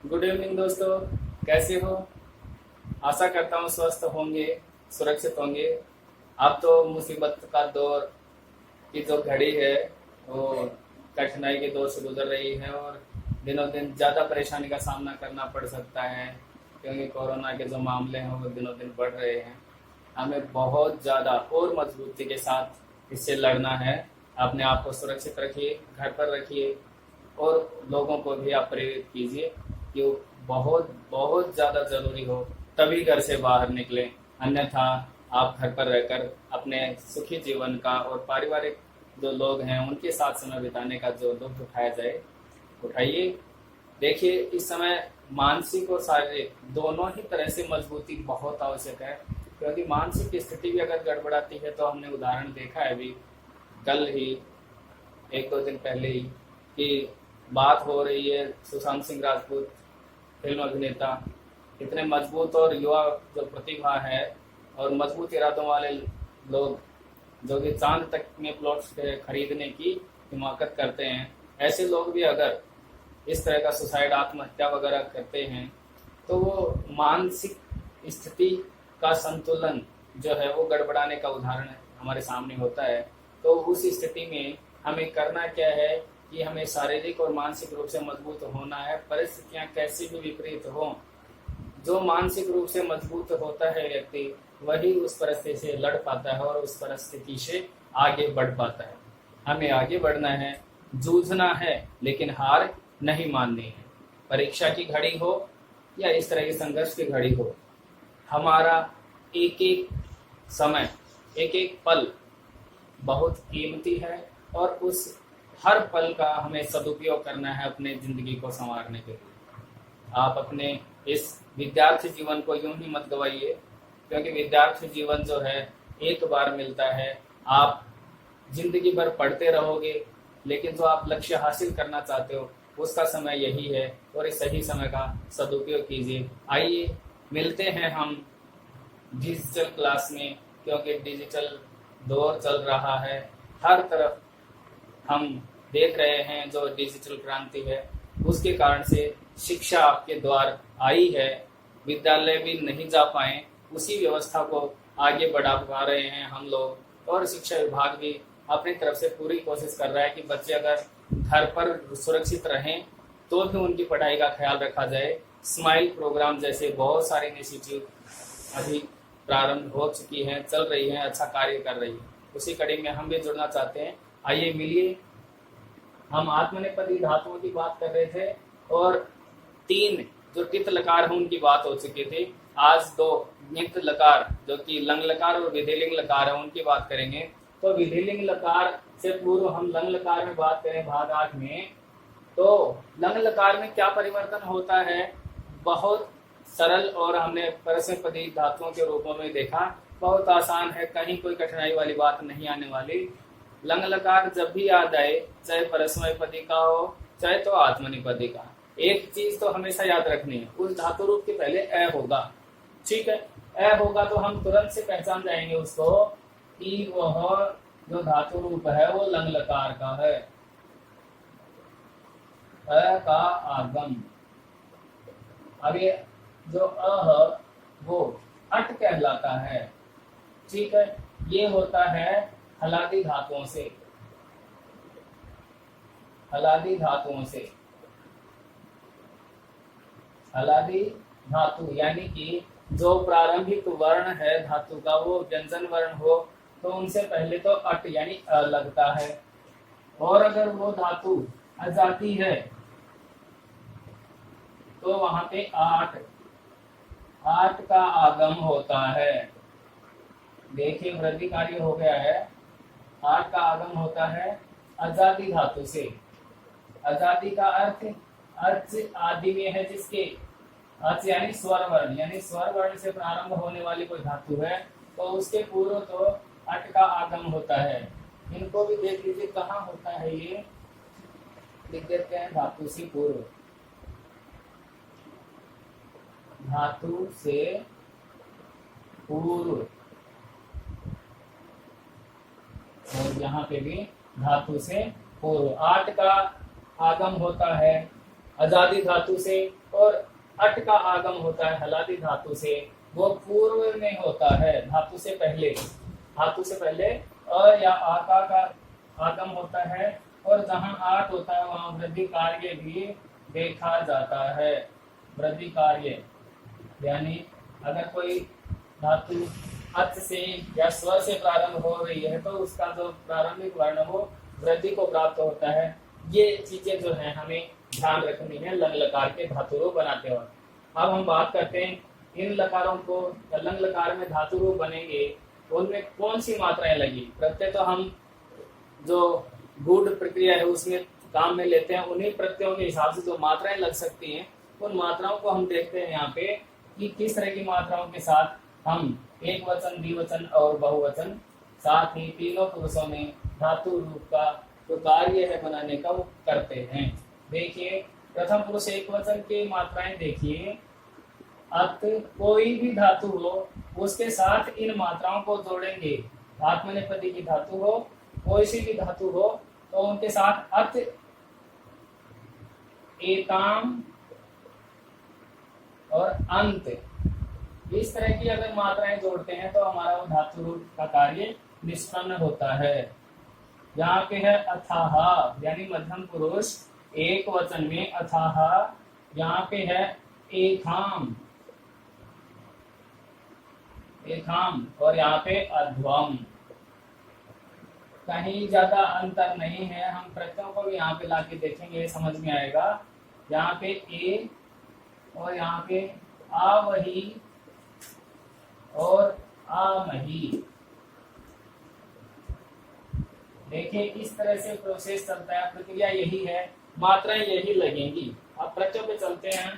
Good evening दोस्तों, कैसे हो? आशा करता हूँ स्वस्थ होंगे, सुरक्षित होंगे। अब तो मुसीबत का दौर की जो घड़ी है वो कठिनाई के दौर से गुजर रही है और दिनों दिन ज़्यादा परेशानी का सामना करना पड़ सकता है, क्योंकि कोरोना के जो मामले हैं वो दिनों दिन बढ़ रहे हैं। हमें बहुत ज़्यादा और मजबूती के साथ इससे लड़ना है। अपने आप को सुरक्षित रखिए, घर पर रखिए और लोगों को भी आप प्रेरित कीजिए कि वो बहुत बहुत ज़्यादा ज़रूरी हो तभी घर से बाहर निकलें, अन्यथा आप घर पर रहकर अपने सुखी जीवन का और पारिवारिक जो लोग हैं उनके साथ समय बिताने का जो लुत्फ उठाया जाए, उठाइए। देखिए, इस समय मानसिक और शारीरिक दोनों ही तरह से मजबूती बहुत आवश्यक है, क्योंकि मानसिक स्थिति भी अगर गड़बड़ाती है तो हमने उदाहरण देखा है अभी कल ही, एक दो दिन पहले ही, कि बात हो रही है सुशांत सिंह राजपूत फिल्म अभिनेता। इतने मजबूत और युवा जो प्रतिभा है और मजबूत इरादों वाले लोग जो कि चांद तक में प्लॉट्स खरीदने की हिमाकत करते हैं, ऐसे लोग भी अगर इस तरह का सुसाइड आत्महत्या वगैरह करते हैं तो वो मानसिक स्थिति का संतुलन जो है वो गड़बड़ाने का उदाहरण हमारे सामने होता है। तो उस स्थिति में हमें करना क्या है कि हमें शारीरिक और मानसिक रूप से मजबूत होना है। परिस्थितियां कैसी भी विपरीत हों, जो मानसिक रूप से मजबूत होता है व्यक्ति वही उस परिस्थिति से लड़ पाता है और उस परिस्थिति से आगे बढ़ पाता है। हमें आगे बढ़ना है, जूझना है, लेकिन हार नहीं माननी है। परीक्षा की घड़ी हो या इस तरह की संघर्ष की घड़ी हो, हमारा एक एक समय, एक एक पल बहुत कीमती है और उस हर पल का हमें सदुपयोग करना है अपने जिंदगी को संवारने के लिए। आप अपने इस विद्यार्थी जीवन को यूं ही मत गवाइए, क्योंकि विद्यार्थी जीवन जो है एक बार मिलता है। आप जिंदगी भर पढ़ते रहोगे, लेकिन जो आप लक्ष्य हासिल करना चाहते हो उसका समय यही है और इस सही समय का सदुपयोग कीजिए। आइए मिलते हैं हम डिजिटल क्लास में, क्योंकि डिजिटल दौर चल रहा है। हर तरफ हम देख रहे हैं जो डिजिटल क्रांति है, उसके कारण से शिक्षा आपके द्वार आई है। विद्यालय भी नहीं जा पाए, उसी व्यवस्था को आगे बढ़ा पा रहे हैं हम लोग, और शिक्षा विभाग भी अपनी तरफ से पूरी कोशिश कर रहा है कि बच्चे अगर घर पर सुरक्षित रहें तो भी उनकी पढ़ाई का ख्याल रखा जाए। स्माइल प्रोग्राम जैसे बहुत सारे इनिशिएटिव अभी प्रारंभ हो चुकी हैं, चल रही हैं, अच्छा कार्य कर रही है। उसी कड़ी में हम भी जुड़ना चाहते हैं। आइए मिलिए। हम आत्मनेपदी धातुओं की बात कर रहे थे और 3 जो टित लकार हैं उनकी बात हो चुकी थी। आज 2 नित लकार जो कि लंग लकार और विधिलिंग लकार है उनकी बात करेंगे। तो विधिलिंग लकार से पूर्व हम लंग लकार में बात करें भाग 8 में, तो लंग लकार में क्या परिवर्तन होता है, बहुत सरल और हमने परस्मैपदी धातुओं के रूपों में देखा, बहुत आसान है, कहीं कोई कठिनाई वाली बात नहीं आने वाली। लंग लकार जब भी याद आए, चाहे परस्मैपदी का हो चाहे तो आत्मनेपदी का, एक चीज तो हमेशा याद रखनी है, उस धातु रूप के पहले ए होगा। ठीक है, ए होगा तो हम तुरंत से पहचान जाएंगे उसको कि वह जो धातु रूप है वो लंग लकार का है। अ का आगम। अब ये जो अ वो अट कहलाता है। ठीक है, ये होता है हलादी धातुओं से, हलादी धातुओं से। हलादी धातु यानी कि जो प्रारंभिक वर्ण है धातु का वो व्यंजन वर्ण हो तो उनसे पहले तो अट यानी अ लगता है, और अगर वो धातु अजाति है तो वहां पे आठ आठ का आगम होता है। देखिए वृद्धि कार्य हो गया है, 8 का आगम होता है अजाति धातु से। अजाति का अर्थ अर्थ आदि में है जिसके, अर्थ यानी स्वर वर्ण, यानी स्वर वर्ण से प्रारंभ होने वाली कोई धातु है तो उसके पूर्व तो अट का आगम होता है। इनको भी देख लीजिए कहाँ होता है, ये लिख देते हैं धातु से पूर्व, धातु से पूर्व, और यहाँ पे भी धातु से पूर्व। 8 का आगम होता है आजादी धातु से, और अट का आगम होता है हलादी धातु से, वो पूर्व में होता है, धातु से पहले, धातु से पहले अ या आका का आगम होता है, और जहां आट होता है वहां वृद्धि कार्य भी देखा जाता है। वृद्धि कार्य यानी अगर कोई धातु अच से या स्वर से प्रारंभ हो रही है तो उसका जो प्रारंभिक वर्ण वो वृद्धि को प्राप्त होता है। ये चीजें जो है हमें ध्यान रखनी है लंग लकार के धातु रूप बनाते वक्त। अब हम बात करते हैं इन लकारों को, लंग लकार में धातु रूप बनेंगे उनमें कौन सी मात्राएं लगी। प्रत्यय तो हम जो गूढ़ प्रक्रिया है उसमें काम में लेते हैं, उन्हीं प्रत्ययों के हिसाब से जो मात्राएं लग सकती हैं उन मात्राओं को हम देखते हैं यहाँ पे कि किस तरह की मात्राओं के साथ हम एक वचन, द्विवचन और बहुवचन, साथ ही तीनों पुरुषों में धातु रूप का जो कार्य है बनाने का वो करते हैं। देखिए प्रथम पुरुष एक वचन की मात्राएं देखिए, अत कोई भी धातु हो उसके साथ इन मात्राओं को जोड़ेंगे। आत्मनेपदी की धातु हो, कोई सी भी धातु हो तो उनके साथ अत, एताम और अंत, इस तरह की अगर मात्राएं जोड़ते हैं तो हमारा वो धातु रूप का कार्य निष्पन्न होता है। यहाँ पे है अथाह यानी मध्यम पुरुष एक वचन में अथाह, यहाँ पे है एथाम, एथाम और यहाँ पे अध्वम। कहीं ज्यादा अंतर नहीं है, हम प्रत्ययों को भी यहाँ पे लाके देखेंगे समझ में आएगा। यहाँ पे ए और यहाँ पे आवही और आमही। देखिए इस तरह से प्रोसेस चलता है, प्रक्रिया यही है, मात्राएं यही लगेंगी। अब प्रत्ययों पे चलते हैं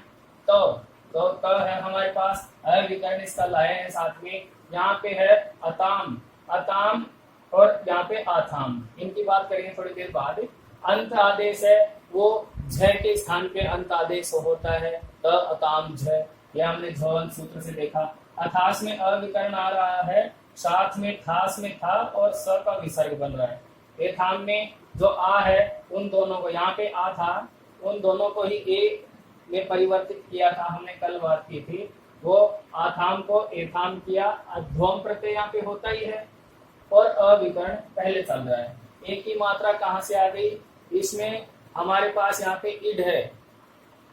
तो है हमारे पास अविकर्ण, इसका लाए हैं साथ में। यहाँ पे है अताम, अताम और यहाँ पे आथाम, इनकी बात करेंगे थोड़ी देर बाद। अंत आदेश है वो झ के स्थान पे अंत आदेश होता है, अताम झ, यह हमने झ सूत्र से देखा। अथास में अविकर्ण आ रहा है, साथ में थास में था और स का विसर्ग बन रहा है। एथाम में जो आ है उन दोनों को, यहाँ पे आ था, उन दोनों को ही ए में परिवर्तित किया था, हमने कल बात की थी। वो आथाम को एथाम किया, अध्वम प्रत्यय यहाँ पे होता ही है और अविकर्ण पहले चल रहा है। एक ही मात्रा कहाँ से आ गई, इसमें हमारे पास यहाँ पे इड है,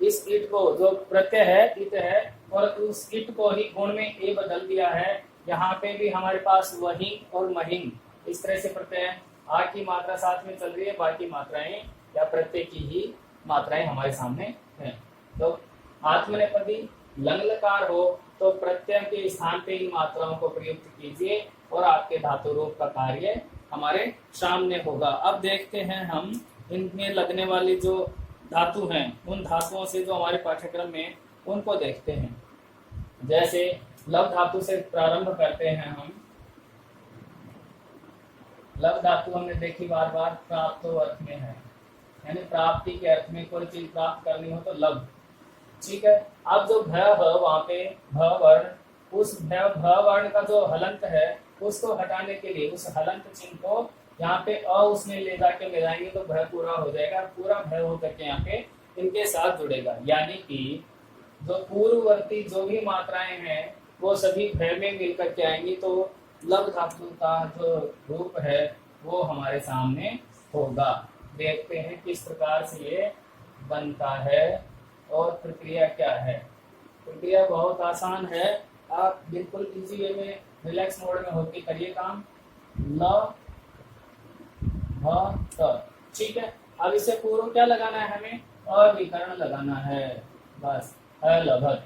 इस इट को जो प्रत्यय है इत है और उस इट को ही गुण में ए बदल दिया है। यहाँ पे भी हमारे पास वही और महिंग, इस तरह से प्रत्यय आ की मात्रा साथ में चल रही है, बाकी मात्राएं या प्रत्यय की ही मात्राएं हमारे सामने हैं। तो आत्मनेपदी लंग लकार हो तो प्रत्यय के स्थान पे इन मात्राओं को प्रयुक्त कीजिए और आपके धातु रूप का कार्य हमारे सामने होगा। अब देखते हैं हम इनमें लगने वाली जो धातु हैं उन धातुओं से जो हमारे पाठ्यक्रम में उनको देखते हैं। जैसे लव धातु से प्रारंभ करते हैं हम। लव धातु हमने देखी बार बार, प्राप्त अर्थ में है, यानी प्राप्ति के अर्थ में कोई चीज प्राप्त करनी हो तो लव, ठीक है। अब जो भ वहां पे भ वर्ण, उस भ वर्ण का जो हलंत है उसको हटाने के लिए उस हलंत चिन्ह को यहाँ पे अ उसमें ले जाके मिलाएंगे तो भ पूरा हो जाएगा, पूरा भ होकर के यहाँ पे इनके साथ जुड़ेगा। यानी कि जो पूर्ववर्ती जो भी मात्राएं हैं वो सभी भ में मिलकर के आएंगी, तो लव धातु का जो रूप है वो हमारे सामने होगा। देखते हैं किस प्रकार से ये बनता है और प्रक्रिया क्या है। प्रक्रिया बहुत आसान है, आप बिल्कुल इजी वे में रिलैक्स मोड में होकर करिए काम। ल भ त, ठीक है। अब इससे पूर्व क्या लगाना है, हमें अविकर्ण लगाना है, बस अलभत।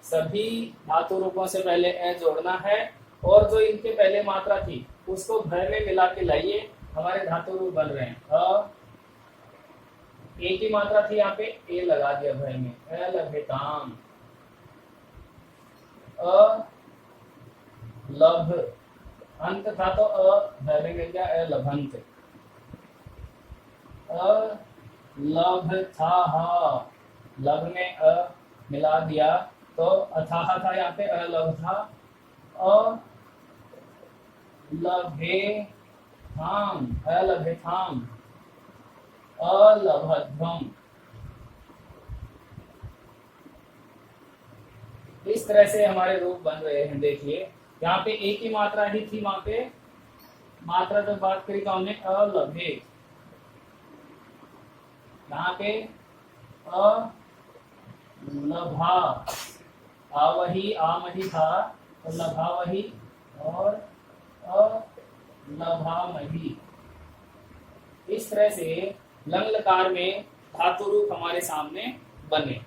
सभी धातु रूपों से पहले ए जोड़ना है और जो इनके पहले मात्रा थी उसको भ में मिला के लाइए, हमारे धातु रूप बन रहे हैं। ए की मात्रा थी यहाँ पे ए लगा दिया भ में, अलभताम। लभ, अंत था तो भ में मिल गया अलभंत। लभ था, लभ में मिला दिया तो अथाह था, यहाँ पे अलभ था। लभे थाम, अलभे थाम, अलभध्वम। इस तरह से हमारे रूप बन रहे हैं। देखिए यहाँ पे एक ही मात्रा ही थी, वहां पे मात्रा जब बात करी तो हमने अलभे, यहाँ पे अलभा, आवही आमही था तो लभावही और अलभामही। इस तरह से लंग लकार में धातु रूप हमारे सामने बने।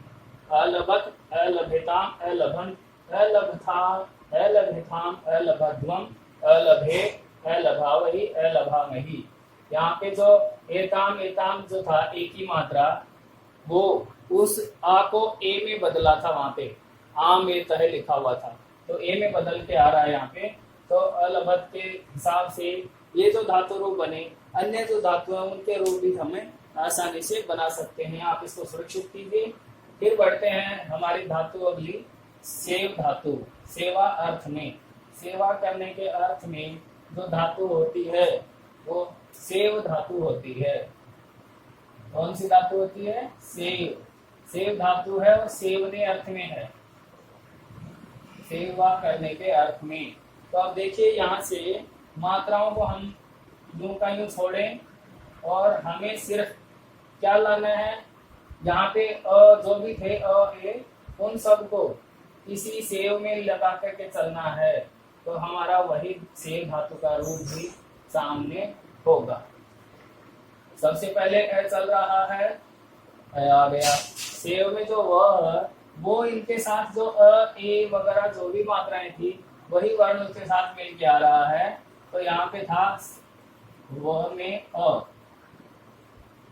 अलभत, अलभेताम, अलभन, अलभथा, अलभेथाम, अलभध्वम, अलभे, अलभावही, अलभामही। यहाँ पे जो एताम एताम जो था एक ही मात्रा, वो उस आ को ए में बदला था। वहां पे आम ए तह लिखा हुआ था तो ए में बदल के आ रहा है यहाँ पे। तो अलभत के हिसाब से ये जो धातु रूप बने, अन्य जो धातु है उनके रूप भी हमें आसानी से बना सकते हैं। आप इसको सुरक्षित कीजिए। फिर बढ़ते हैं हमारी धातु अगली, सेव धातु। सेवा अर्थ में, सेवा करने के अर्थ में जो धातु होती है वो सेव धातु होती है। कौन सी धातु होती है? सेव। सेव धातु है और सेवने अर्थ में है, सेवा करने के अर्थ में। तो अब देखिए यहाँ से मात्राओं को हम यूं का यूं छोड़ें और हमें सिर्फ क्या लाना है, यहाँ पे जो भी थे ए, उन सब को इसी सेव में लगा करके चलना है। तो हमारा वही सेव धातु का रूप भी सामने होगा। सबसे पहले ए चल रहा है, आ गया। सेव में जो वह, वो इनके साथ जो ए वगैरह जो भी मात्राएं थी वही वर्ण उसके साथ मिल के आ रहा है। तो यहाँ पे था वह में अ,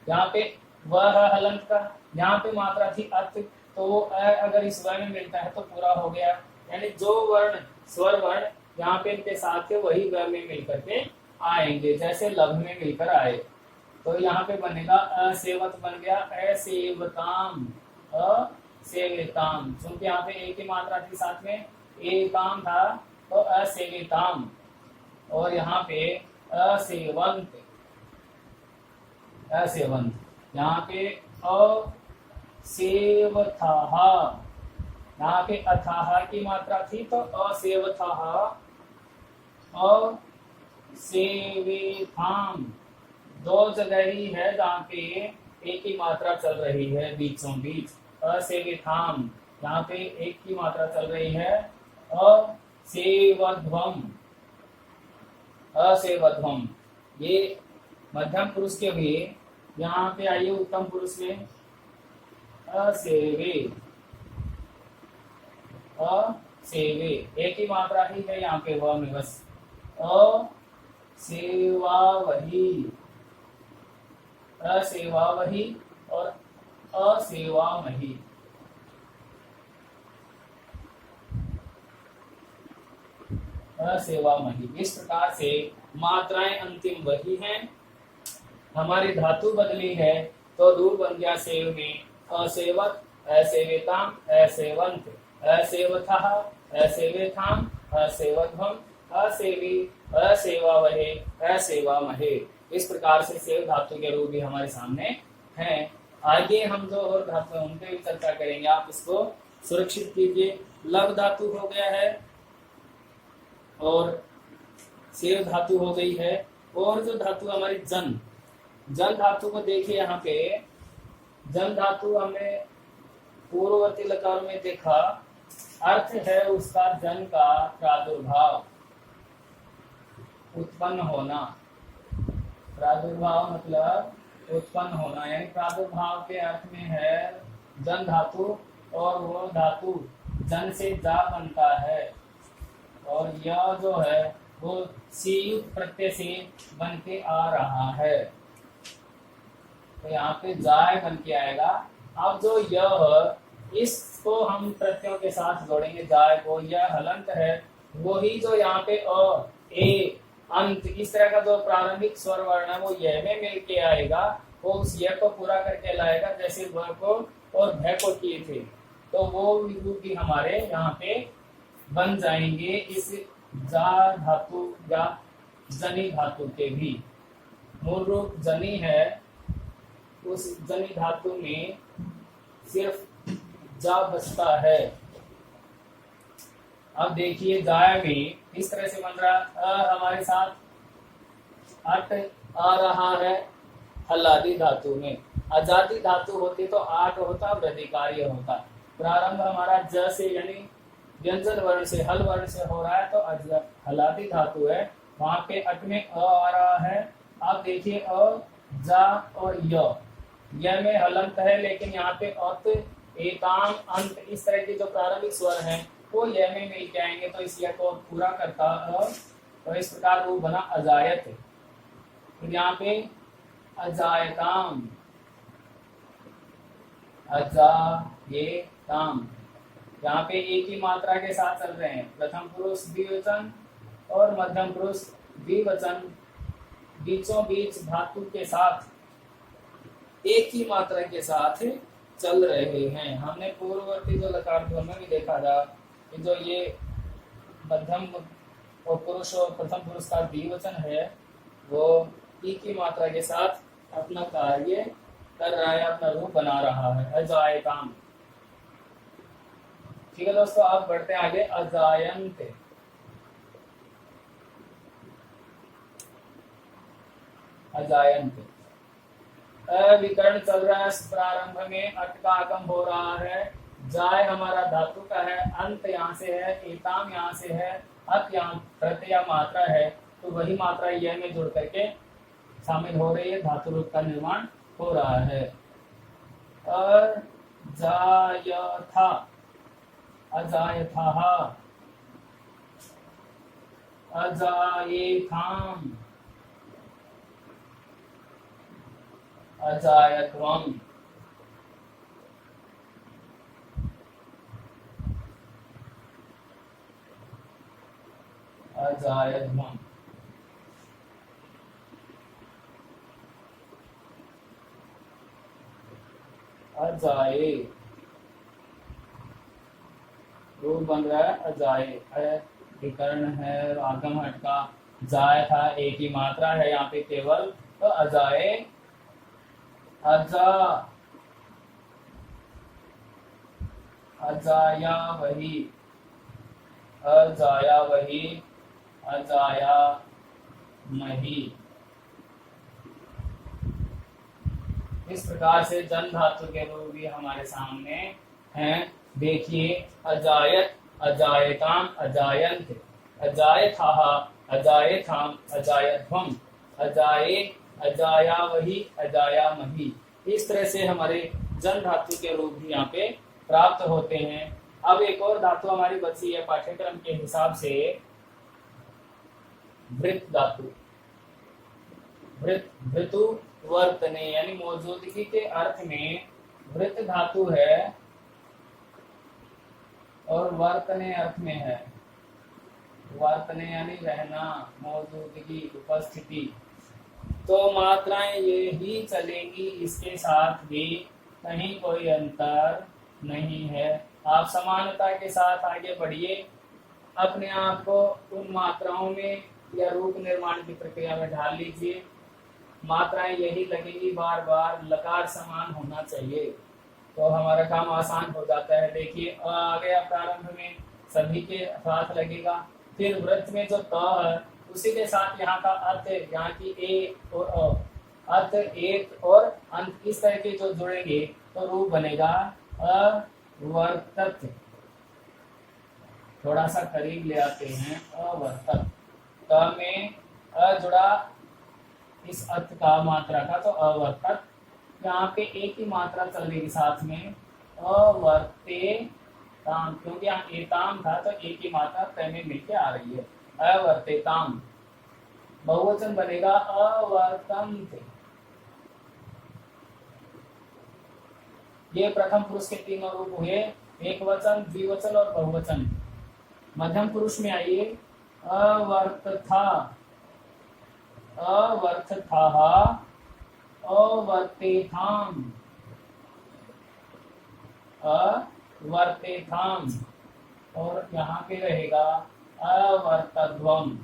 यहाँ पे वह हलंत का, यहाँ पे मात्रा थी अत, तो वो अगर इस वर्ण में मिलता है तो पूरा हो गया। यानी जो वर्ण स्वर वर्ण यहाँ पे इनके साथ थे वही व में मिलकर के आएंगे, जैसे लभ में मिलकर आए। तो यहाँ पे बनेगा असेवत बन गया असेवताम, असेविताम। क्योंकि यहाँ पे एक ही मात्रा थी, साथ में एकाम था तो असेविताम। और यहाँ पे असेवंत, असेवंत। यहाँ पे असेवथाह, यहाँ पे अथाह की मात्रा थी तो असेवथाह, असेवेथाम। दो जगह ही है जहाँ पे एक ही मात्रा चल रही है बीचों बीच, असेवेथाम। यहाँ पे एक की मात्रा चल रही है, असेवध्वम, असेवध्वम। ये मध्यम पुरुष के भी, यहाँ पे आइए उत्तम पुरुष में, असेवे, असेवे। एक ही मात्रा ही है यहाँ पे वह में बस, असेवावही, असेवावही और असेवामही। असेवामही। इस प्रकार से मात्राएं अंतिम वही हैं। हमारी धातु बदली है तो रूप बन गया सेव में असेवत, असेवेताम, असेवंत, असेवथः, असेवेथाम, असेवध्वम, असेवी, असेवावहे, असेवामहे। इस प्रकार से सेव धातु के रूप भी हमारे सामने हैं। आगे हम जो और धातु हैं उनपे भी चर्चा करेंगे। आप इसको सुरक्षित कीजिए। लव धातु हो गया है और सेव धातु हो गई है। और जो धातु हमारी जन, जन धातु को देखिए। यहाँ पे जन धातु हमें पूर्ववर्ती लकार में देखा, अर्थ है उसका जन का प्रादुर्भाव, उत्पन्न होना। प्रादुर्भाव मतलब उत्पन्न होना, यानी प्रादुर्भाव के अर्थ में है जन धातु। और वो धातु जन से जा बनता है और यह जो है वो सी युक्त प्रत्यय से बन के आ रहा है। तो यहाँ पे जाय बन के आएगा। अब जो यह, इसको हम प्रत्ययों के साथ जोड़ेंगे जाय को। यह हलंत है, वही जो यहाँ पे अ, ए, अंत, इस तरह का जो प्रारंभिक स्वर वर्ण है वो यह में मिल के आएगा। वो उस यह को पूरा करके लाएगा, जैसे व को और भय को किए थे। तो वो रूप भी हमारे यहाँ पे बन जाएंगे इस जा धातु या जनी धातु के भी। मूल रूप जनी है, उस जनी धातु में सिर्फ जा बसता है। अब देखिए जाय में किस तरह से बन रहा है। हमारे साथ अट आ रहा है हलादी धातु में। आजादी धातु होती तो आट होता, वृद्धि कार्य होता। प्रारंभ हमारा ज से यानी व्यंजन वर्ण से, हल वर्ण से हो रहा है तो हलादी धातु है, वहां पे अट में अ आ रहा है। आप देखिए अ, जा और य में हलंत है, लेकिन यहाँ पे अत, एकाम, अंत इस तरह के जो प्रारंभिक स्वर हैं वो य में मिल के आएंगे तो इस य को पूरा करता अ, तो इस प्रकार रूप बना अजायत। तो यहाँ पे अजायताम, अजायताम, यहाँ पे एक ही मात्रा के साथ चल रहे हैं। प्रथम पुरुष द्विवचन और मध्यम पुरुष द्विवचन बीचों बीच धातु के साथ एक ही मात्रा के साथ चल रहे हैं। हमने पूर्ववर्ती जो लकार में भी देखा था कि जो ये मध्यम और पुरुष और प्रथम पुरुष का द्विवचन है वो एक ही मात्रा के साथ अपना कार्य कर रहा है, अपना रूप बना रहा है। अजायताम। ठीक है दोस्तों, आप बढ़ते हैं आगे। अजायंत, अजायंत विकर्ण चल रहा है। प्रारंभ में अट का आगम हो रहा है। जाय हमारा धातु का है, अंत यहाँ से है, एताम यहाँ से है, अत यहाँ प्रत्यय मात्रा है, तो वही मात्रा यह में जुड़ करके शामिल हो रही है, धातु रूप का निर्माण हो रहा है। अजायथा, अजायथाः, अजायेथाम्, अजायध्वम्, अजायध्वम्। अजाये रूप बन रहा है अजाये। विकर्ण है और आगम हट का जाय था, एक ही मात्रा है यहाँ पे केवल, तो अजाये, अजा, अजाया वही, अजाया वही, अजाया मही। इस प्रकार से जन धातु के रूप भी हमारे सामने हैं। देखिए अजायत, अजायताम, अजायंत, अजायथाः, अजायथाम, अजायध्वम्, अजाये, अजाया वही, अजाया मही। इस तरह से हमारे जन धातु के रूप भी यहाँ पे प्राप्त होते हैं। अब एक और धातु हमारी बची है पाठ्यक्रम के हिसाब से, वृत्त धातु। वृत्त, वृतु वर्तने यानी मौजूदगी के अर्थ में वृत्त धातु है और वर्तने अर्थ में है। वर्तने यानी रहना, मौजूदगी, उपस्थिति, तो मात्राएं ये ही चलेंगी, इसके साथ भी कहीं कोई अंतर नहीं है। आप समानता के साथ आगे बढ़िए, अपने आप को उन मात्राओं में या रूप निर्माण की प्रक्रिया में ढाल लीजिए। मात्राएं यही लगेगी बार बार, लकार समान होना चाहिए तो हमारा काम आसान हो जाता है। देखिए अ आ गया प्रारंभ में, सभी के साथ लगेगा। फिर वृत्त में जो त है उसी के साथ यहाँ का अर्थ, यहाँ की ए और अ, अर्थ, एक और अंत, इस तरह के जो जुड़ेंगे तो रूप बनेगा अवर्तत। थोड़ा सा करीब ले आते हैं, अवर्तत। त में अ जुड़ा इस अर्थ का मात्रा का, तो अवर्तत। यहाँ पे एक ही मात्रा चल रही साथ में, अवर्ते ताम, क्योंकि यहाँ एताम था तो एक ही मात्रा तय में मिलके आ रही है, अवर्तेताम। बहुवचन बनेगा अवर्तन्ते। ये प्रथम पुरुष के तीनों रूप हुए, एक वचन, द्विवचन और बहुवचन। मध्यम पुरुष में आइए, अवर्तथा, अवर्थथाः, अवर्तेथाम्, अवर्तेथाम्, और यहाँ पे रहेगा अवर्तध्वम्।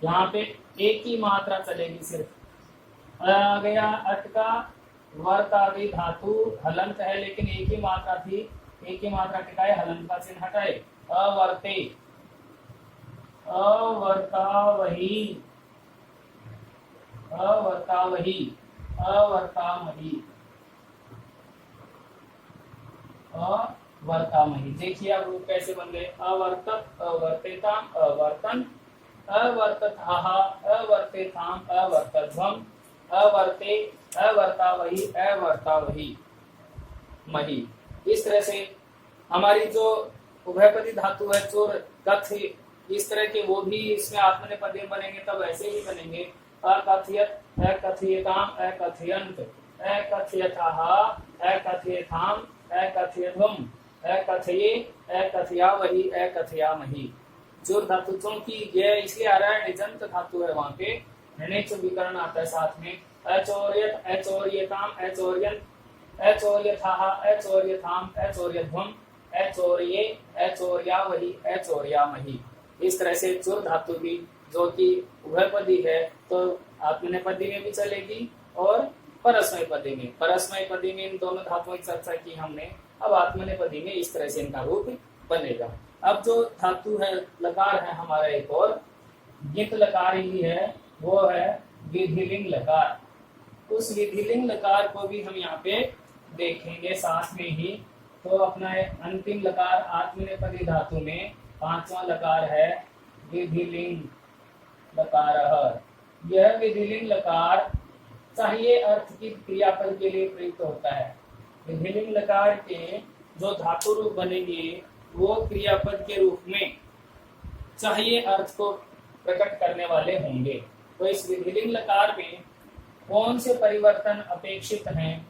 यहाँ पे एक ही मात्रा चलेगी सिर्फ। आ गया अट का, वर्त आ गई धातु, हलंत है लेकिन एक ही मात्रा थी, एक की मात्रा टिकाए, हलंत का चिन्ह हटाए, अवर्ते, अवर्तावही, अवर्तावही, अवर्तामही, अवर्तामही। देखिए अब रूप कैसे बन गए, अवर्तत, अवर्तेताम, अवर्तन, अवर्ततः, अवर्तेताम, अवर्तध्वम, अवर्ते, अवर्तावही, अवर्तावही, मही। इस तरह से हमारी जो उभयपदी धातु है चोर, कथ, इस तरह के वो भी इसमें आत्मनेपदी बनेंगे, तब ऐसे ही बनेंगे, अकथयत, अकथयताम, अकथयंत, अकथयतः, अकथयथाम, अकथयध्वम, अकथये, अकथयावही, अकथयामही। जोर धातु क्योंकि ये इसलिए आ रहा है, निजंत धातु है, वहां पे ऋणिच विकरण आता है साथ में, अचौर्यत, अचौर्यताम, अचौर्यंत, अचौर्यथः, अचौर्यथाम, अचौर्यध्वम, अचौर्ये, अचौर्यावही, अचौर्यामही। इस तरह से चुर धातु भी जो कि उभयपदी है तो आत्मनेपदी में भी चलेगी और परस्मय पदी में, परस्मय पदी में इन दोनों धातुओं की चर्चा की हमने। अब आत्मनेपदी में इस तरह से इनका रूप बनेगा। अब जो धातु है लकार है हमारा एक और गित लकार ही है, वो है विधिलिंग लकार। उस विधिलिंग लकार को भी हम यहाँ पे देखेंगे साथ में ही। तो अपना अंतिम लकार आत्मनेपदी धातु में पांचवा लकार है विधिलिंग लकार। यह विधिलिंग लकार चाहिए अर्थ की क्रियापद के लिए प्रयुक्त होता है। विधिलिंग लकार के जो धातु रूप बनेंगे वो क्रियापद के रूप में चाहिए अर्थ को प्रकट करने वाले होंगे। तो इस विधिलिंग लकार में कौन से परिवर्तन अपेक्षित हैं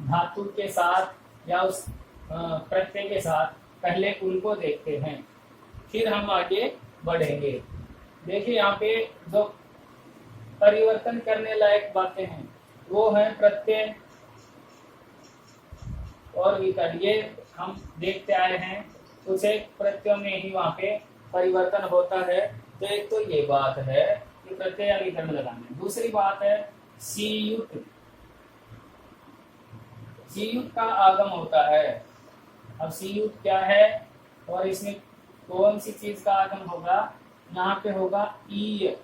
धातु के साथ या उस प्रत्यय के साथ, पहले उनको देखते हैं, फिर हम आगे बढ़ेंगे। देखिए यहाँ पे जो परिवर्तन करने लायक बातें हैं वो है प्रत्यय और विकर्ण। ये हम देखते आए हैं, कुछ एक प्रत्ययों में ही वहां पे परिवर्तन होता है। तो एक तो ये बात है कि प्रत्यय या विकर्ण लगाने। दूसरी बात है सीयुक्त, सीयुक्त का आगम होता है। अब सीयुक्त क्या है और इसमें कौन सी चीज का आगम होगा, यहाँ पे होगा ई,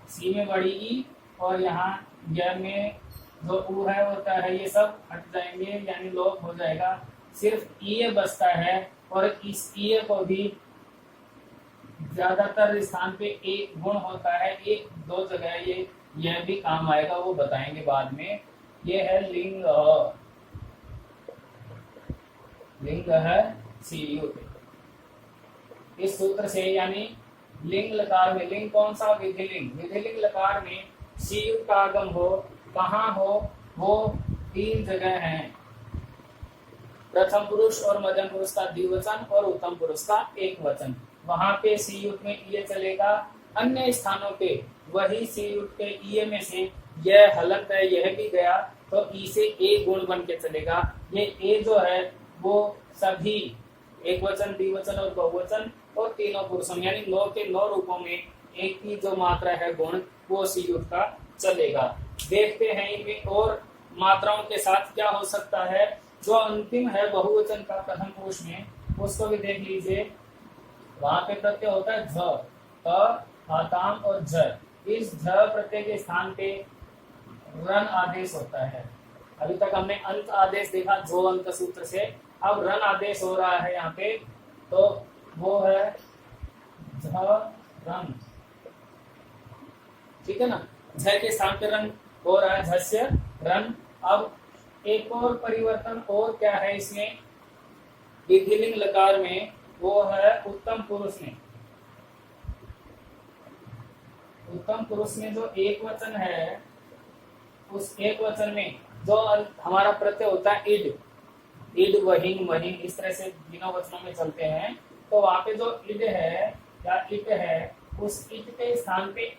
सी में बड़ी ई और यहाँ य में जो ऊ है होता है, ये सब हट जाएंगे यानी लोप हो जाएगा, सिर्फ ई बचता है। और इस ई को भी ज्यादातर स्थान पे एक गुण होता है, एक दो जगह ये यह भी काम आएगा, वो बताएंगे बाद में। ये है लिंग, लिंग है सीयुक्त। इस सूत्र से यानी लिंग लकार में, लिंग कौन सा, विधिलिंग, विधिलिंग लकार में सीयुक्त का आगम हो, कहाँ हो, वो तीन जगह हैं। प्रथम पुरुष और मध्यम पुरुष का द्विवचन और उत्तम पुरुष का एक वचन, वहां पे सीयुक्त में ये चलेगा। अन्य स्थानों पे वही सीयुक्त के ई में से यह हलंत है, यह भी गया तो ई से ए गुण बन के चलेगा। ये ए जो है वो सभी एक वचन, द्विवचन और बहुवचन और तीनों पुरुषों यानी 9 के 9 रूपों में एक की जो मात्रा है गुण वो सीयुक्त का चलेगा। देखते हैं इनमें और मात्राओं के साथ क्या हो सकता है। जो अंतिम है बहुवचन का प्रथम पुरुष में, उसको भी देख लीजिए। वहां पे प्रत्यय होता है झ, त, आताम और झ। इस झ प्रत्यय के स्थान पे रन आदेश होता है। अभी तक हमने अंत आदेश देखा जो अंत सूत्र से, अब रन आदेश हो रहा है यहाँ पे, तो वो है झ रन, ठीक है ना। झ के स्थान पे रन हो रहा है, झस्य रन। अब एक और परिवर्तन और क्या है इसमें विधिलिंग लकार में, वो है उत्तम पुरुष में। उत्तम पुरुष में जो एक वचन है, उस एक वचन में जो हमारा प्रत्यय होता है इड, इड वहीन वहीन, इस तरह से तीनों वचनों में चलते हैं। तो वहां पे जो इड है या इट है, उस इट के स्थान पे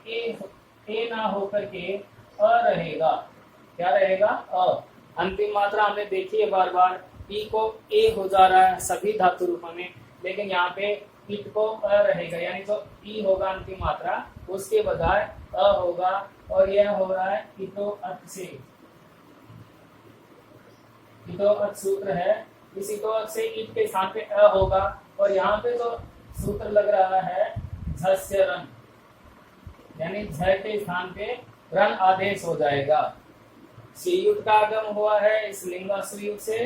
ए ना होकर के अ रहेगा। क्या रहेगा, अ। अंतिम मात्रा हमने देखी है बार बार, ई को ए हो जा रहा है सभी धातु रूपों में, लेकिन यहाँ पे इट को अ रहेगा, यानी जो ई होगा अंतिम मात्रा उसके बजाय अ होगा। और यह हो रहा है इतो अत से, इतो अत सूत्र है इसी तो से ईट के स्थान पे अ होगा, और यहाँ पे तो सूत्र लग रहा है झस्य रन, यानी झ के स्थान पे रन आदेश हो जाएगा। सीयुक्त का आगम हुआ है इस लिंगाश्रयुक्त से,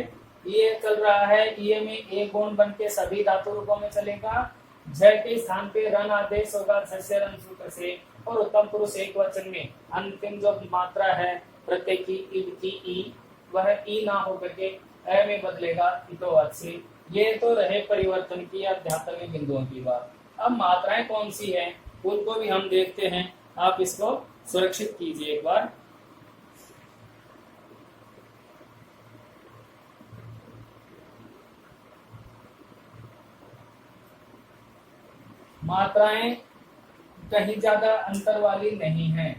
ये चल रहा है, ये में एक गुण बन के सभी धातु रूपों में चलेगा। झ के स्थान पे रन आदेश होगा झस्य रन सूत्र से, और उत्तम पुरुष एक वचन में अंतिम जो मात्रा है प्रत्यय की ईड की ई, वह ई ना होकर के अ में बदलेगा इतोवत से। ये तो रहे परिवर्तन की या अध्यात्म बिंदुओं की बात। अब मात्राएं कौन सी है उनको भी हम देखते हैं। आप इसको सुरक्षित कीजिए एक बार। मात्राएं कहीं ज्यादा अंतर वाली नहीं है।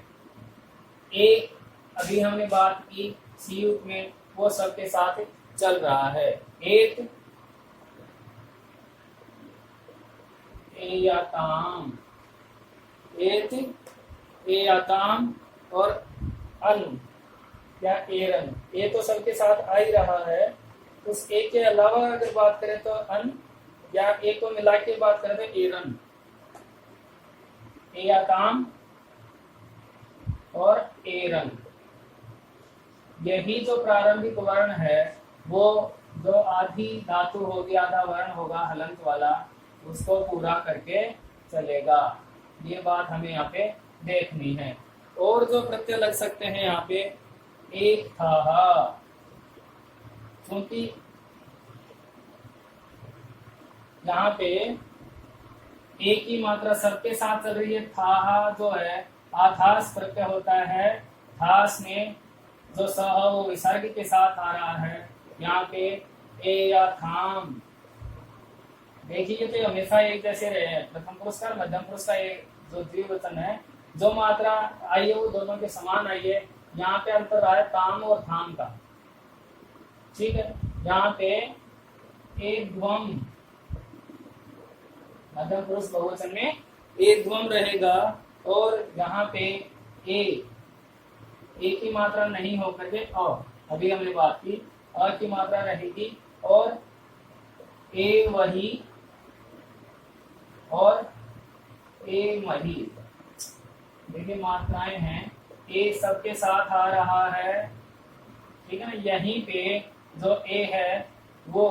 एक अभी हमने बात की सीयुक्त में, वो सबके साथ चल रहा है। एक एयाताम, एक एयाताम और अन या एरन, ये तो सबके साथ आ ही रहा है। उस एक के अलावा अगर बात करें तो अन, या एक को मिला के बात करें तो एरन, एयाताम और एरन। यही जो प्रारंभिक वर्ण है वो जो आधी धातु होगी, आधा वर्ण होगा हलंत वाला, उसको पूरा करके चलेगा। ये बात हमें यहाँ पे देखनी है। और जो प्रत्यय लग सकते हैं यहाँ पे, एक था, क्योंकि यहाँ पे एक ही मात्रा सबके साथ चल रही है। था जो है आधास प्रत्यय होता है, धास में जो स वो विसर्ग के साथ आ रहा है। यहाँ पे ए या थाम, देखिए तो हमेशा एक जैसे रहे हैं। प्रथम पुरुष का मध्यम पुरुष का एक जो द्विवचन है, जो मात्रा आई है वो दोनों के समान आई है। यहाँ पे अंतर आया ताम और थाम का, ठीक है। यहाँ पे एक ध्वम, मध्यम पुरुष बहुवचन में एक ध्वम रहेगा, और यहाँ पे एक की मात्रा नहीं होकर के अ, अभी हमने बात की अ की मात्रा रहेगी, और ए वही और ए मही। देखिए मात्राएं हैं, ए सबके साथ आ रहा है, ठीक है ना। यहीं पे जो ए है वो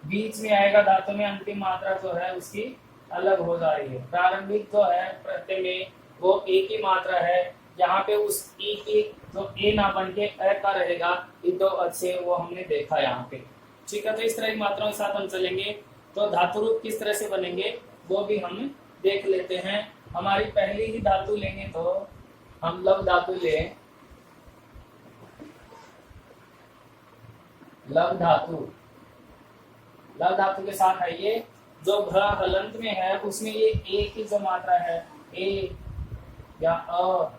बीच में आएगा धातु में, अंतिम मात्रा जो है उसकी अलग हो जा रही है। प्रारंभिक जो है प्रत्यय में वो एक ही मात्रा है, यहाँ पे उस ई की जो ए ना बन के अ का रहेगा, दो अच्छे वो हमने देखा यहाँ पे, ठीक है। तो इस तरह की मात्राओं के साथ हम चलेंगे। तो धातु रूप किस तरह से बनेंगे वो भी हम देख लेते हैं। हमारी पहली ही धातु लेंगे तो हम लव धातु लें। लव धातु, लव धातु के साथ आइए, जो भ हलंत में है उसमें ये ए की जो मात्रा है, ए या अ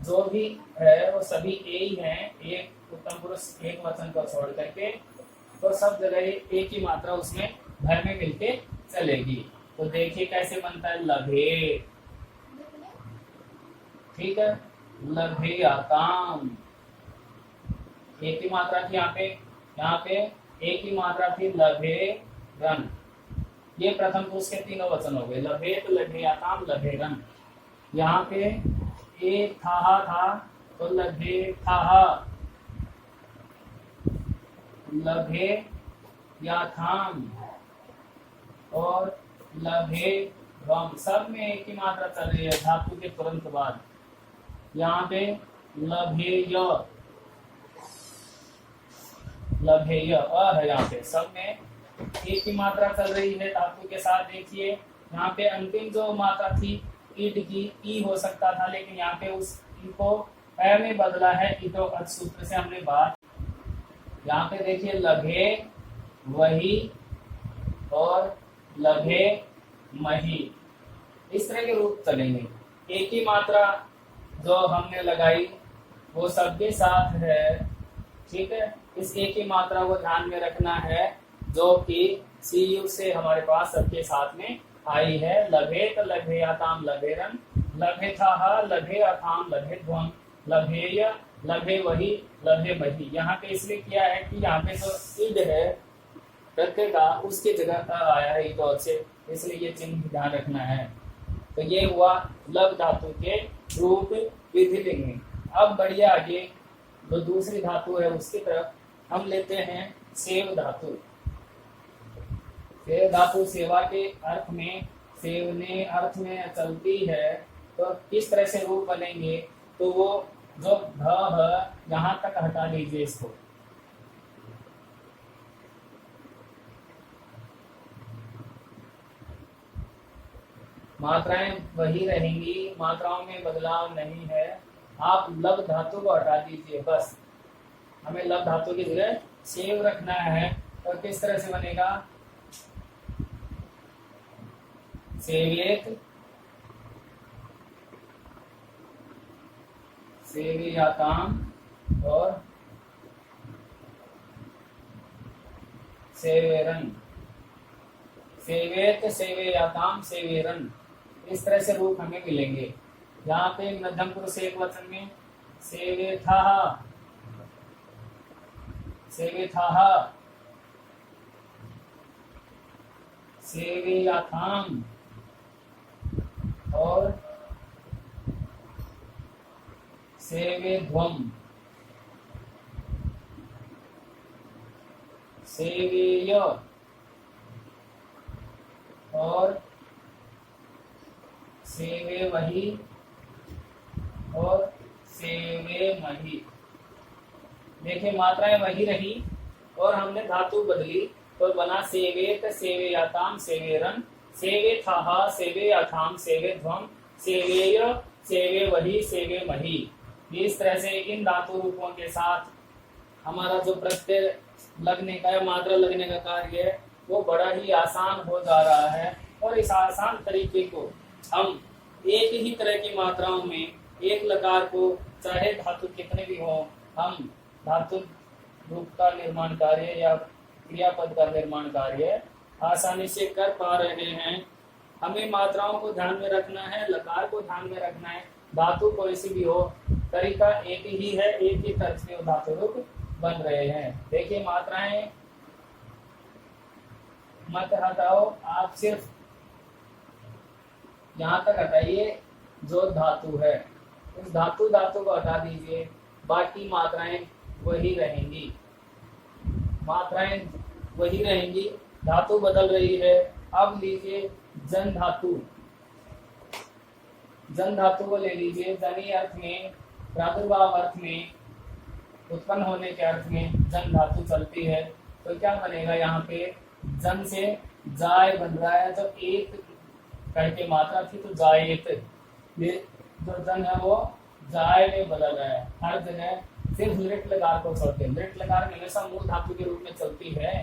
जो भी है वो सभी ए ही है, एक उत्तम पुरुष एक वचन को छोड़ करके, तो सब जगह ए की मात्रा उसमें भर में मिलके चलेगी। तो देखिए कैसे बनता है, लभे, ठीक है, लभे आकाम, एक ही मात्रा थी यहाँ पे एक ही मात्रा थी लभे रन। ये प्रथम पुरुष के तीनों वचन हो गए, लभे तो लभे आकाम लभे रन। यहाँ पे एक था तो लभे था, लभे या थाम और लभे वम, सब में एक ही मात्रा चल रही है धातु के तुरंत बाद। यहाँ पे लभेय, लभेय अ है, यहाँ पे सब में एक ही मात्रा चल रही है धातु के साथ। देखिए यहाँ पे अंतिम जो मात्रा थी ईट की, ई हो सकता था, लेकिन यहाँ पे उस ई को अ में बदला है इतो अच सूत्र से हमने बात। यहाँ पे देखिए लभे वही और लभे मही, इस तरह के रूप चलेंगे। एक ही मात्रा जो हमने लगाई वो सबके साथ है, ठीक है। इस एक ही मात्रा को ध्यान में रखना है जो कि सी युग से हमारे पास सबके साथ में आई है। लभे तो लभे आताम लभेरन, लभे था लभे अथाम लभे ध्वम, लभेय लभे वही लभे मही। यहाँ पे इसलिए किया है कि यहाँ पे जो इड है प्रत्यय का उसकी जगह का आया है इतो से, इसलिए ये चिन्ह ध्यान रखना है। तो ये हुआ लब धातु के रूप विधिलिंग में। अब बढ़िए आगे जो दूसरी धातु है उसकी तरफ हम लेते हैं सेव धातु। सेव धातु सेवा के अर्थ में, सेवने अर्थ में चलती है, तो किस तरह से रूप बनेंगे, तो वो जो ध है यहाँ तक हटा लीजिए इसको, मात्राएं वही रहेंगी, मात्राओं में बदलाव नहीं है। आप लब धातु को हटा दीजिए बस, हमें लब धातु की जगह सेव रखना है। तो किस तरह से बनेगा, सेवेत, सेवियाताम और सेवेरन, सेवेत, सेवेयाताम, सेवेरन, इस तरह से रूप हमें मिलेंगे। यहाँ पे मध्यम पुरुष एक वचन में सेवेथाः, सेवेथाः, सेवेयाथाम और सेवेध्वम, सेवेय और सेवे वही और सेवे मही। देखिए मात्राएं वही रही और हमने धातु बदली, तो बना सेवेत, सेवेयाताम, सेवेरन, सेवेथाः, सेवेयाथाम, सेवेध्वम, सेवेय, सेवे वही, सेवे मही। इस तरह से इन धातु रूपों के साथ हमारा जो प्रत्यय लगने का या मात्रा लगने का कार्य है वो बड़ा ही आसान हो जा रहा है। और इस आसान तरीके को हम एक ही तरह की मात्राओं में एक लकार को, चाहे धातु कितने भी हो, हम धातु रूप का निर्माण कार्य या क्रियापद का निर्माण कार्य आसानी से कर पा रहे हैं। हमें मात्राओं को ध्यान में रखना है, लकार को ध्यान में रखना है, धातु कोई सी भी हो, तरीका एक ही है, एक ही तरह से धातु रूप बन रहे हैं। देखिए मात्राएं मत हटाओ, आप सिर्फ यहाँ तक हटाइए जो धातु है, उस धातु को हटा दीजिए, बाकी मात्राएं वही रहेंगी, मात्राएं वही रहेंगी, धातु बदल रही है। अब लीजिए जन धातु, जन धातु को ले लीजिए। जनी अर्थ में, प्रादुर्भाव अर्थ में, उत्पन्न होने के अर्थ में जन धातु चलती है। तो क्या बनेगा, यहाँ पे जन से जाय बन रहा है, तो एक करके मात्रा थी तो जायत, ये जो जन है वो जाय में बदल रहा है। हर जगह सिर्फ लिट लकार को चलते हैं, लिट लकार में हमेशा मूल धातु के रूप में चलती है।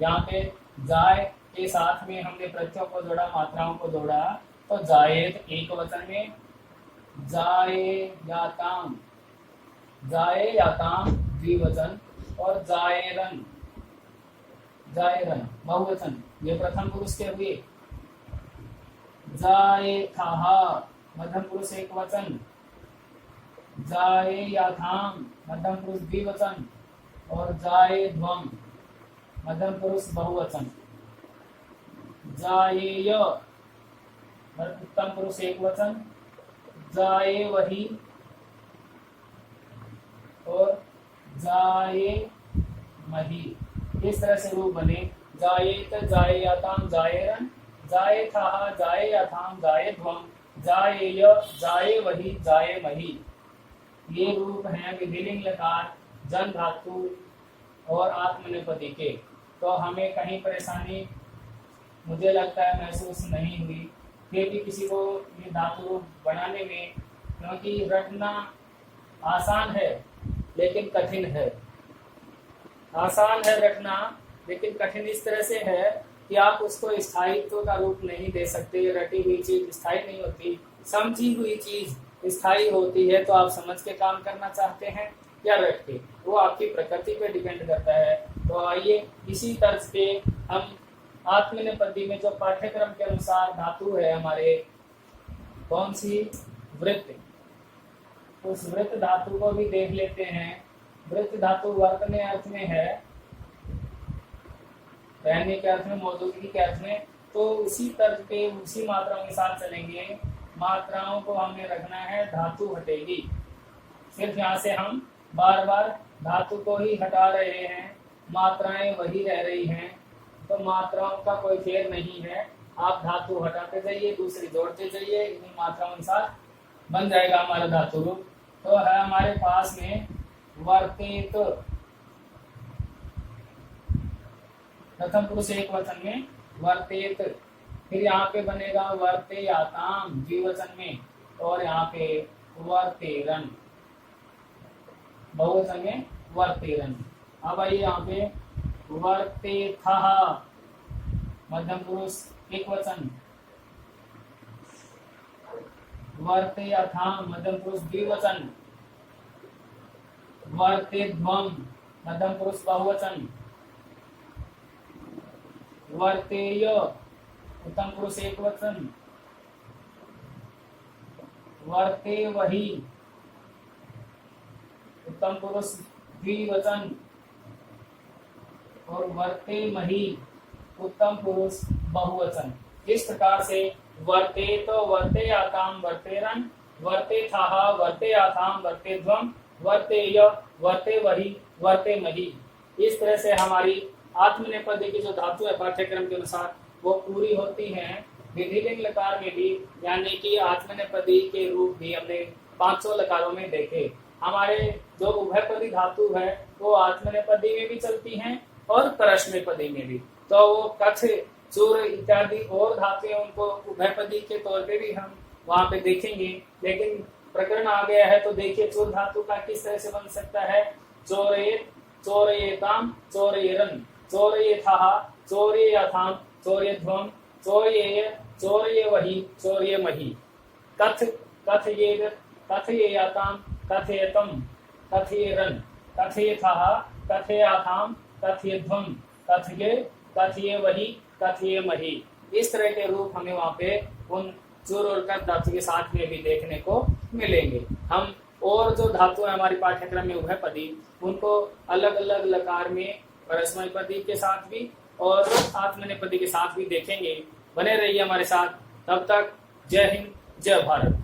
यहाँ पे जाय के साथ में हमने प्रत्ययों को जोड़ा, मात्राओं को जोड़ा, तो जायत एक वचन में, जाये याताम, जाये याताम द्विवचन, और जायरन, जायरन बहुवचन, ये प्रथम पुरुष के हुए। जायेथाः मध्यम पुरुष एक वचन, जायेयाथाम मध्यम पुरुष द्विवचन, और जायेध्वम मध्यम पुरुष बहुवचन। जायेय उत्तम पुरुष एक वचन, जाये वही और जाये मही। इस तरह से रूप बने, जायेत, जायेयाताम, जायेरन, जायेथाः, जायेयाथाम, जायेध्वम, जायेय, जाये वही, जाये मही। ये रूप हैं विधिलिंग लकार, जन धातु और आत्मनेपदी के। तो हमें कहीं परेशानी मुझे लगता है महसूस नहीं हुई, फिर भी किसी को ये धातु बनाने में, क्योंकि रटना आसान है लेकिन कठिन है। आसान है रटना, लेकिन कठिन इस तरह से है कि आप उसको स्थायित्व का रूप नहीं दे सकते। रटी हुई चीज स्थायी नहीं होती, समझी हुई चीज स्थायी होती है। तो आप समझ के काम करना चाहते हैं या रट के, वो आपकी प्रकृति पे डिपेंड करता है। तो आइए इसी तर्ज पे हम आत्मनेपदी में जो पाठ्यक्रम के अनुसार धातु है हमारे, कौन सी, वृत्त, उस वृत्त धातु को भी देख लेते हैं। वृत्त धातु वर्तने अर्थ में है, पहनने के अर्थ में, मौजूदगी के अर्थ में। तो उसी तर्ज पे उसी मात्राओं के साथ चलेंगे। मात्राओं को हमने रखना है धातु हटेगी। सिर्फ यहाँ से हम बार बार धातु को ही हटा रहे हैं, मात्राएं वही रह रही हैं, तो मात्राओं का कोई फेर नहीं है। आप धातु हटाते जाइए, दूसरी जोड़ते जाइए, इन्हीं मात्राओं के साथ बन जाएगा हमारा धातु रूप। तो है हमारे पास में वर्तेत, प्रथम पुरुष एक वचन में वर्तेत। फिर यहाँ पे बनेगा वर्तेयाताम द्विवचन में, और यहाँ पे वर्तेरन बहुवचन में वर्तेरन। अब आइए यहाँ पे वर्तेथः मध्यम पुरुष एक वचन, वर्तेयथाम मध्यम पुरुष द्विवचन, वर्तेध्वम मध्यम पुरुष बहुवचन, वर्तेय उत्तम पुरुष एक वचन, वर्ते वही उत्तम पुरुष द्विवचन, और वर्ते मही उत्तम पुरुष बहुवचन। इस प्रकार से वर्ते तो वर्ते आताम वर्तेरन, वर्ते थाहा वर्ते आताम वर्तेध्वम, वर्तेय वर्ते वही वर्ते मही। इस तरह से हमारी आत्मनेपदी की जो धातु है पाठ्यक्रम के अनुसार वो पूरी होती हैं। विधिलिंग लकार में भी, यानी कि आत्मनेपदी के रूप भी हमने 500 लकारों में देखे। हमारे जो उभयपदी धातु है वो आत्मनेपदी में भी चलती हैं और परस्मैपदी में भी। तो वो कथ, चूर इत्यादि और धातु उनको उभयपदी के तौर पे भी हम वहां पे देखेंगे। लेकिन प्रकरण आ गया है तो देखिए चूर धातु का किस तरह से बन सकता है। चोरयेत, चोरयेताम, चोरयेरन, चोरयेथः, चोरयेथाम, चोरयध्वम, चोरयेय, चोरयेवहि, चोरयेमहि। कथ, कथयेत, कथयेयाताम, कथयेतम, कथयेरन, कथयेथः, कथयेथाम, कथयध्वम, कथये, कथयेवहि, कथयेमहि। इस तरह के रूप हमें वहाँ पे उन चूर और कथ धातु के साथ में भी देखने को मिलेंगे। हम और जो धातु है हमारी पाठ्यक्रम में उभयपदी, उनको अलग अलग लकार में परस्मैपदी के साथ भी और आत्मनेपदी के साथ भी देखेंगे। बने रहिए हमारे साथ। तब तक जय हिंद, जय भारत।